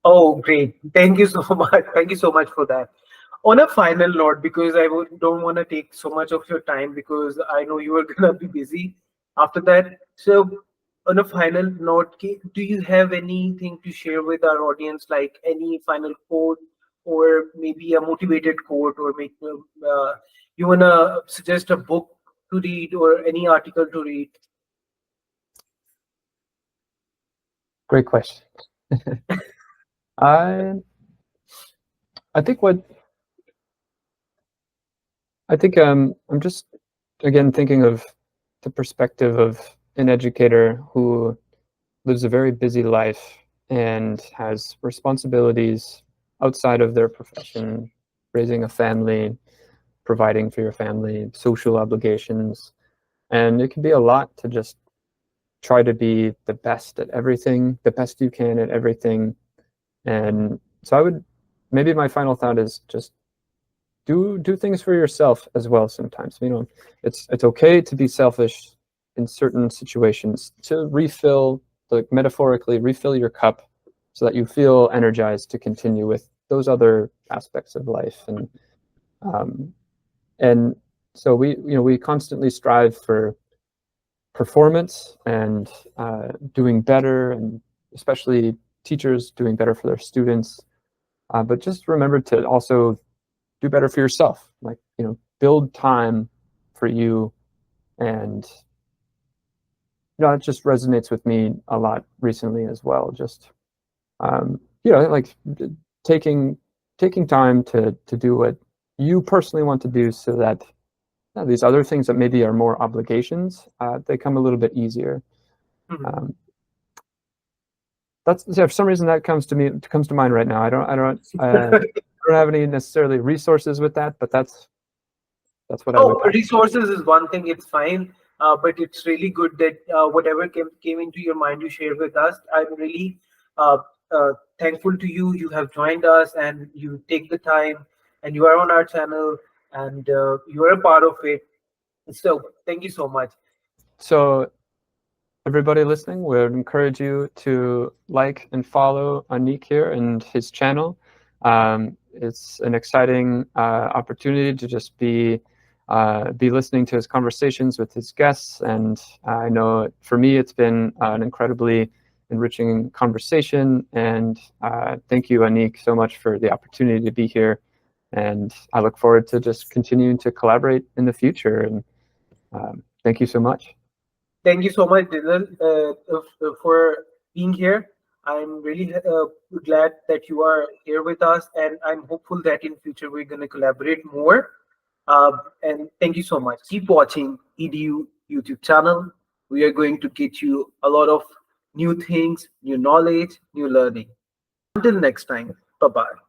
Oh, great. Thank you so much. Thank you so much for that. On a final note, because don't want to take so much of your time because I know you are going to be busy after that. So, on a final note, do you have anything to share with our audience, like any final quote or maybe a motivated quote, or make you want to suggest a book to read or any article to read? Great question. I I think what I think I'm just again thinking of the perspective of an educator who lives a very busy life and has responsibilities outside of their profession, raising a family, providing for your family, social obligations, and it can be a lot to just try to be the best at everything, the best you can at everything. And so I would maybe my final thought is just do things for yourself as well sometimes. It's okay to be selfish in certain situations to refill, like metaphorically refill your cup so that you feel energized to continue with those other aspects of life. Um, and so we constantly strive for performance and doing better, and especially teachers doing better for their students. But just remember to also do better for yourself. Like, build time for you. And, it just resonates with me a lot recently as well. Just, like taking time to do what you personally want to do so that these other things that maybe are more obligations, they come a little bit easier. Mhm. Um, for some reason that comes to mind right now. I don't have any necessarily resources with that, but that's what I would Oh, add. resources is one thing, it's fine. But it's really good that whatever came into your mind, you share with us. I'm really uh, thankful to you. You have joined us and you take the time and you are on our channel and you are a part of it. So thank you so much. So everybody listening, we would encourage you to like and follow Anik here and his channel. It's an exciting opportunity to just be listening to his conversations with his guests, and I know for me it's been an incredibly enriching conversation. And thank you, Anik, so much for the opportunity to be here. And I look forward to just continuing to collaborate in the future. And thank you so much. Thank you so much, Dylan, for being here. I'm really glad that you are here with us, and I'm hopeful that in future we're going to collaborate more. And thank you so much. Keep watching EDU YouTube channel. We are going to get you a lot of new things, new knowledge, new learning. Until next time, bye bye.